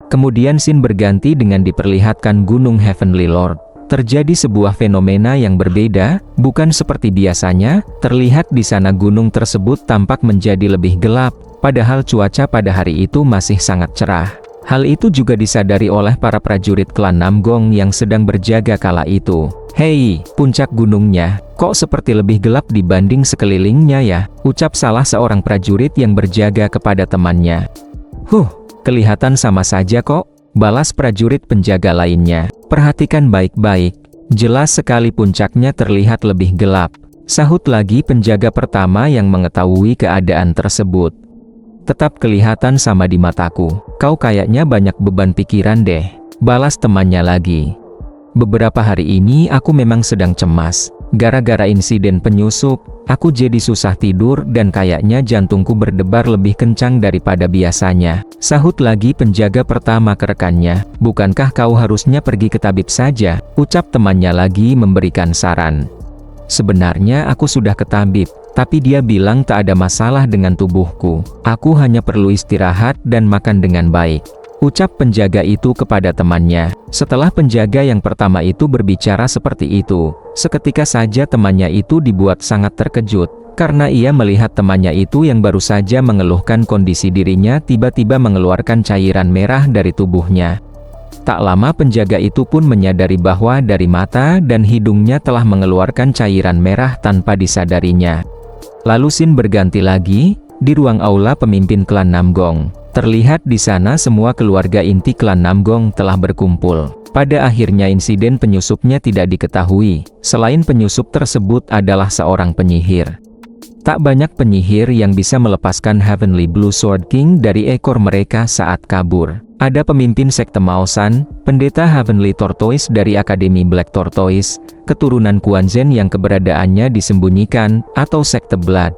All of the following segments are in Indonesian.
Kemudian scene berganti dengan diperlihatkan Gunung Heavenly Lord. Terjadi sebuah fenomena yang berbeda, bukan seperti biasanya. Terlihat di sana gunung tersebut tampak menjadi lebih gelap, padahal cuaca pada hari itu masih sangat cerah. Hal itu juga disadari oleh para prajurit klan Namgong yang sedang berjaga kala itu. "Hei, puncak gunungnya, kok seperti lebih gelap dibanding sekelilingnya ya?" ucap salah seorang prajurit yang berjaga kepada temannya. Kelihatan sama saja kok," balas prajurit penjaga lainnya. "Perhatikan baik-baik, jelas sekali puncaknya terlihat lebih gelap," sahut lagi penjaga pertama yang mengetahui keadaan tersebut. "Tetap kelihatan sama di mataku. Kau kayaknya banyak beban pikiran deh," balas temannya lagi. "Beberapa hari ini aku memang sedang cemas. Gara-gara insiden penyusup, aku jadi susah tidur dan kayaknya jantungku berdebar lebih kencang daripada biasanya," sahut lagi penjaga pertama ke rekannya. "Bukankah kau harusnya pergi ke tabib saja?" ucap temannya lagi memberikan saran. "Sebenarnya aku sudah ke tabib, tapi dia bilang tak ada masalah dengan tubuhku. Aku hanya perlu istirahat dan makan dengan baik," ucap penjaga itu kepada temannya. Setelah penjaga yang pertama itu berbicara seperti itu, seketika saja temannya itu dibuat sangat terkejut, karena ia melihat temannya itu yang baru saja mengeluhkan kondisi dirinya tiba-tiba mengeluarkan cairan merah dari tubuhnya. Tak lama penjaga itu pun menyadari bahwa dari mata dan hidungnya telah mengeluarkan cairan merah tanpa disadarinya. Lalu scene berganti lagi, di ruang aula pemimpin klan Namgong. Terlihat di sana semua keluarga inti klan Namgong telah berkumpul. Pada akhirnya insiden penyusupnya tidak diketahui, selain penyusup tersebut adalah seorang penyihir. Tak banyak penyihir yang bisa melepaskan Heavenly Blue Sword King dari ekor mereka saat kabur. Ada pemimpin sekte Maosan, pendeta Heavenly Tortoise dari Akademi Black Tortoise, keturunan Quan Zhen yang keberadaannya disembunyikan, atau sekte Blood.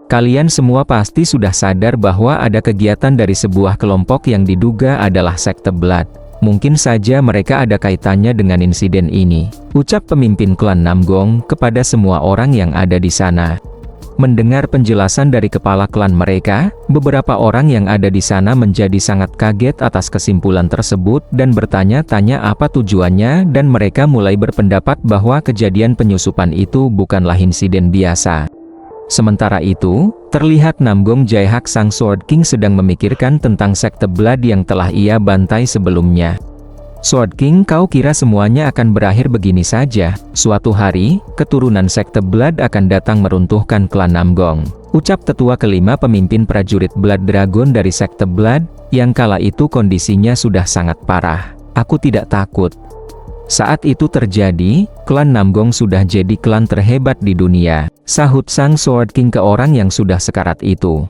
Kalian semua pasti sudah sadar bahwa ada kegiatan dari sebuah kelompok yang diduga adalah sekte Blood. Mungkin saja mereka ada kaitannya dengan insiden ini, ucap pemimpin klan Namgong kepada semua orang yang ada di sana. Mendengar penjelasan dari kepala klan mereka, beberapa orang yang ada di sana menjadi sangat kaget atas kesimpulan tersebut dan bertanya-tanya apa tujuannya, dan mereka mulai berpendapat bahwa kejadian penyusupan itu bukanlah insiden biasa. Sementara itu, terlihat Namgong Jaehak sang Sword King sedang memikirkan tentang sekte Blood yang telah ia bantai sebelumnya. "Sword King, kau kira semuanya akan berakhir begini saja? Suatu hari, keturunan sekte Blood akan datang meruntuhkan klan Namgong," ucap tetua kelima pemimpin prajurit Blood Dragon dari sekte Blood, yang kala itu kondisinya sudah sangat parah. "Aku tidak takut. Saat itu terjadi, klan Namgong sudah jadi klan terhebat di dunia," sahut sang Sword King ke orang yang sudah sekarat itu.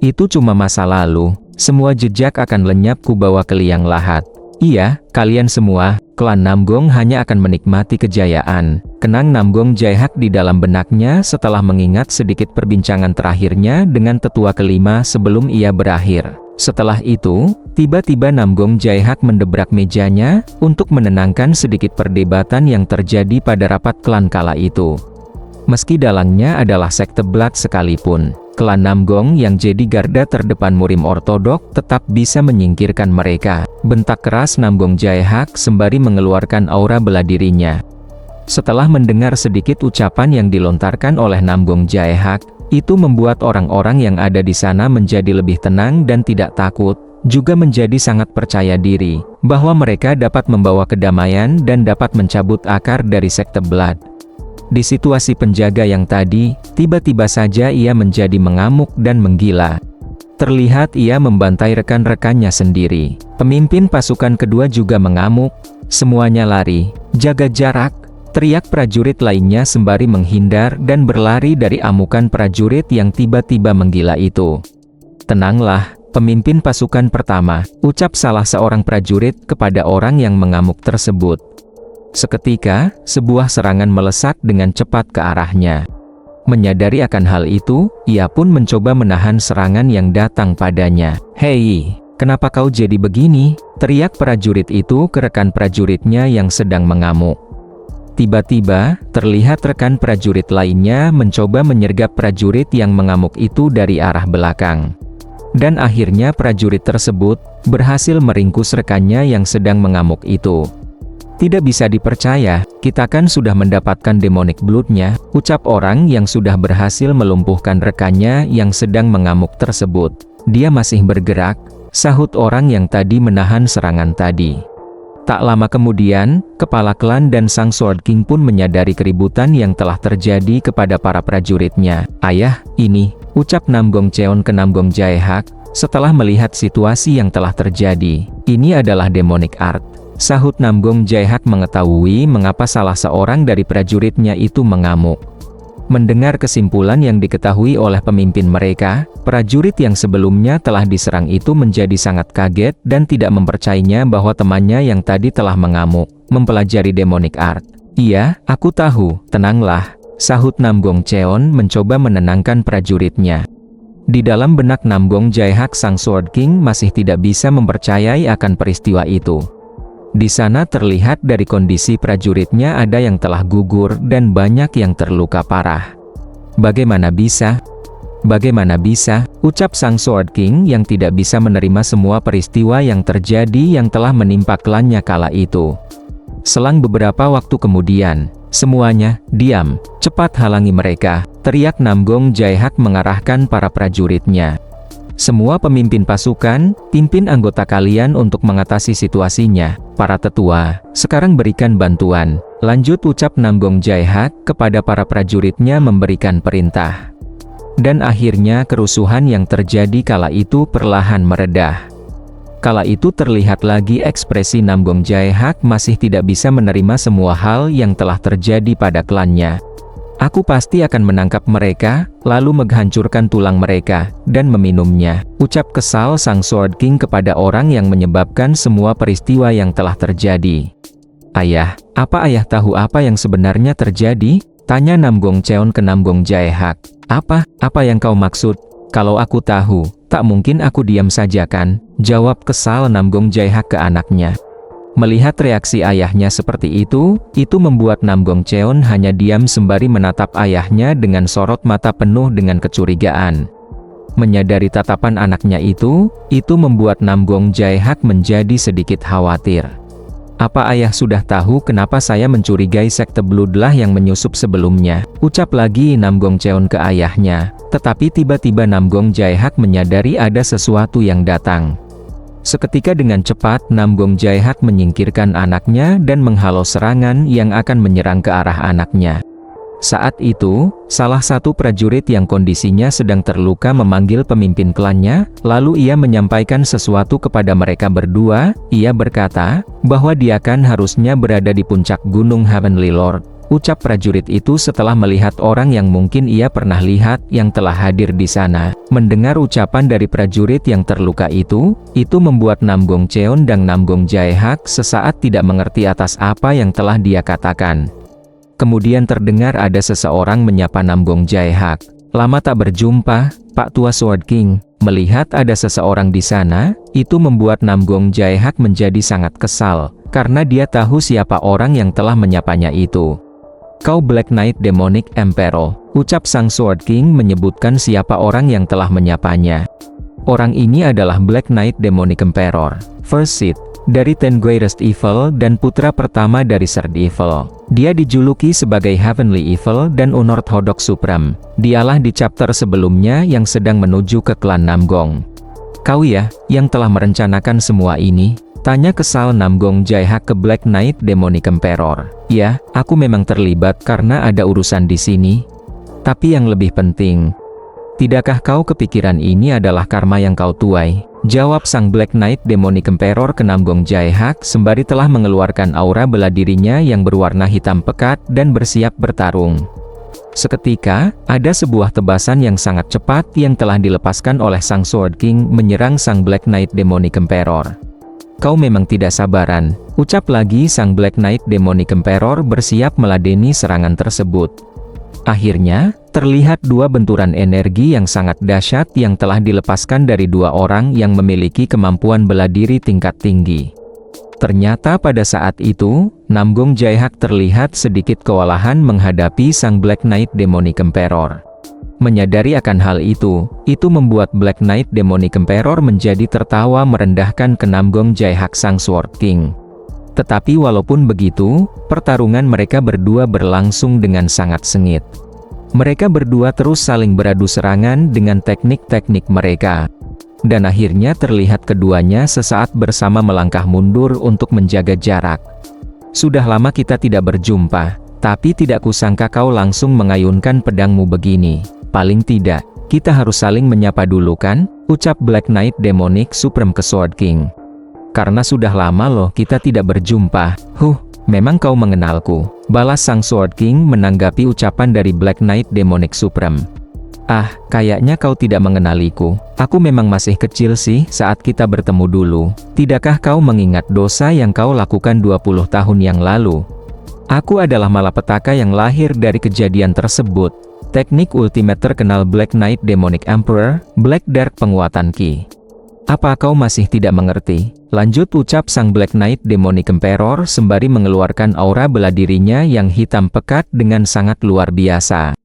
"Itu cuma masa lalu, semua jejak akan lenyap ku bawa ke liang lahat. Iya, kalian semua, klan Namgong hanya akan menikmati kejayaan," kenang Namgong Jaehak di dalam benaknya setelah mengingat sedikit perbincangan terakhirnya dengan tetua kelima sebelum ia berakhir. Setelah itu, tiba-tiba Namgong Jaehak mendebrak mejanya, untuk menenangkan sedikit perdebatan yang terjadi pada rapat klan kala itu. Meski dalangnya adalah sekte Blood sekalipun, klan Namgong yang jadi garda terdepan murim ortodok tetap bisa menyingkirkan mereka, bentak keras Namgong Jaehak sembari mengeluarkan aura bela dirinya. Setelah mendengar sedikit ucapan yang dilontarkan oleh Namgong Jaehak, itu membuat orang-orang yang ada di sana menjadi lebih tenang dan tidak takut, juga menjadi sangat percaya diri, bahwa mereka dapat membawa kedamaian dan dapat mencabut akar dari sekte Blood. Di situasi penjaga yang tadi, tiba-tiba saja ia menjadi mengamuk dan menggila. Terlihat ia membantai rekan-rekannya sendiri. Pemimpin pasukan kedua juga mengamuk. "Semuanya lari, jaga jarak!" teriak prajurit lainnya sembari menghindar dan berlari dari amukan prajurit yang tiba-tiba menggila itu. "Tenanglah, pemimpin pasukan pertama," ucap salah seorang prajurit kepada orang yang mengamuk tersebut. Seketika, sebuah serangan melesat dengan cepat ke arahnya. Menyadari akan hal itu, ia pun mencoba menahan serangan yang datang padanya. "Hei, kenapa kau jadi begini?" teriak prajurit itu ke rekan prajuritnya yang sedang mengamuk. Tiba-tiba, terlihat rekan prajurit lainnya mencoba menyergap prajurit yang mengamuk itu dari arah belakang. Dan akhirnya prajurit tersebut berhasil meringkus rekannya yang sedang mengamuk itu. Tidak bisa dipercaya, kita kan sudah mendapatkan demonic blood-nya, ucap orang yang sudah berhasil melumpuhkan rekannya yang sedang mengamuk tersebut. Dia masih bergerak, sahut orang yang tadi menahan serangan tadi. Tak lama kemudian, kepala klan dan sang Sword King pun menyadari keributan yang telah terjadi kepada para prajuritnya. Ayah, ini, ucap Namgong Cheon ke Namgong Jaehaek, setelah melihat situasi yang telah terjadi. Ini adalah demonic art. Sahut Namgong Jaehaek mengetahui mengapa salah seorang dari prajuritnya itu mengamuk. Mendengar kesimpulan yang diketahui oleh pemimpin mereka, prajurit yang sebelumnya telah diserang itu menjadi sangat kaget dan tidak mempercayainya bahwa temannya yang tadi telah mengamuk, mempelajari demonic art. Iya, aku tahu, tenanglah, sahut Namgong Cheon mencoba menenangkan prajuritnya. Di dalam benak Namgong Jaehaek sang Sword King masih tidak bisa mempercayai akan peristiwa itu. Di sana terlihat dari kondisi prajuritnya ada yang telah gugur dan banyak yang terluka parah. Bagaimana bisa? Bagaimana bisa? Ucap sang Sword King yang tidak bisa menerima semua peristiwa yang terjadi yang telah menimpa klannya kala itu. Selang beberapa waktu kemudian, semuanya, diam, cepat halangi mereka, teriak Namgong Jaehaek mengarahkan para prajuritnya. Semua pemimpin pasukan, pimpin anggota kalian untuk mengatasi situasinya. Para tetua, sekarang berikan bantuan. Lanjut ucap Namgong Jaehaek kepada para prajuritnya memberikan perintah. Dan akhirnya kerusuhan yang terjadi kala itu perlahan meredah. Kala itu terlihat lagi ekspresi Namgong Jaehaek masih tidak bisa menerima semua hal yang telah terjadi pada klannya. Aku pasti akan menangkap mereka, lalu menghancurkan tulang mereka, dan meminumnya, ucap kesal sang Sword King kepada orang yang menyebabkan semua peristiwa yang telah terjadi. Ayah, apa ayah tahu apa yang sebenarnya terjadi? Tanya Namgong Cheon ke Namgong Jaehaek. Apa yang kau maksud? Kalau aku tahu, tak mungkin aku diam saja kan? Jawab kesal Namgong Jaehaek ke anaknya. Melihat reaksi ayahnya seperti itu membuat Namgong Cheon hanya diam sembari menatap ayahnya dengan sorot mata penuh dengan kecurigaan. Menyadari tatapan anaknya itu membuat Namgong Jaehaek menjadi sedikit khawatir. Apa ayah sudah tahu kenapa saya mencurigai sekte Bloodlah yang menyusup sebelumnya? Ucap lagi Namgong Cheon ke ayahnya, tetapi tiba-tiba Namgong Jaehaek menyadari ada sesuatu yang datang. Seketika dengan cepat Namgong Jaehaek menyingkirkan anaknya dan menghalau serangan yang akan menyerang ke arah anaknya. Saat itu, salah satu prajurit yang kondisinya sedang terluka memanggil pemimpin klannya, lalu ia menyampaikan sesuatu kepada mereka berdua. Ia berkata, bahwa dia kan harusnya berada di puncak gunung Heavenly Lord. Ucap prajurit itu setelah melihat orang yang mungkin ia pernah lihat yang telah hadir di sana. Mendengar ucapan dari prajurit yang terluka itu membuat Namgong Cheon dan Namgong Jaehaek sesaat tidak mengerti atas apa yang telah dia katakan. Kemudian terdengar ada seseorang menyapa Namgong Jaehaek. Lama tak berjumpa, Pak Tua Sword King. Melihat ada seseorang di sana, itu membuat Namgong Jaehaek menjadi sangat kesal, karena dia tahu siapa orang yang telah menyapanya itu. Kau Black Knight Demonic Emperor, ucap sang Sword King menyebutkan siapa orang yang telah menyapanya. Orang ini adalah Black Knight Demonic Emperor, First Seed, dari Ten Greatest Evil dan putra pertama dari Third Evil. Dia dijuluki sebagai Heavenly Evil dan Unorthodox Supreme. Dialah di chapter sebelumnya yang sedang menuju ke klan Namgong. Kau ya, yang telah merencanakan semua ini? Tanya kesal Namgong Jaehaek ke Black Knight Demonic Emperor. Ya, aku memang terlibat karena ada urusan di sini. Tapi yang lebih penting, tidakkah kau kepikiran ini adalah karma yang kau tuai? Jawab sang Black Knight Demonic Emperor ke Namgong Jaehaek sembari telah mengeluarkan aura bela dirinya yang berwarna hitam pekat dan bersiap bertarung. Seketika, ada sebuah tebasan yang sangat cepat yang telah dilepaskan oleh sang Sword King menyerang sang Black Knight Demonic Emperor. Kau memang tidak sabaran, ucap lagi sang Black Knight Demonic Emperor bersiap meladeni serangan tersebut. Akhirnya, terlihat dua benturan energi yang sangat dahsyat yang telah dilepaskan dari dua orang yang memiliki kemampuan bela diri tingkat tinggi. Ternyata pada saat itu, Namgong Jaehaek terlihat sedikit kewalahan menghadapi sang Black Knight Demonic Emperor. Menyadari akan hal itu membuat Black Knight Demonic Emperor menjadi tertawa merendahkan Kenamgong Jaihak Sang Sword King. Tetapi walaupun begitu, pertarungan mereka berdua berlangsung dengan sangat sengit. Mereka berdua terus saling beradu serangan dengan teknik-teknik mereka. Dan akhirnya terlihat keduanya sesaat bersama melangkah mundur untuk menjaga jarak. Sudah lama kita tidak berjumpa, tapi tidak kusangka kau langsung mengayunkan pedangmu begini. Paling tidak, kita harus saling menyapa dulu kan? Ucap Black Knight Demonic Supreme ke Sword King. Karena sudah lama loh kita tidak berjumpa. Memang kau mengenalku, balas Sang Sword King menanggapi ucapan dari Black Knight Demonic Supreme. Kayaknya kau tidak mengenaliku. Aku memang masih kecil sih saat kita bertemu dulu. Tidakkah kau mengingat dosa yang kau lakukan 20 tahun yang lalu? Aku adalah malapetaka yang lahir dari kejadian tersebut. Teknik ultimate terkenal Black Knight Demonic Emperor, Black Dark Penguatan Ki. Apa kau masih tidak mengerti? Lanjut ucap Sang Black Knight Demonic Emperor sembari mengeluarkan aura bela dirinya yang hitam pekat dengan sangat luar biasa.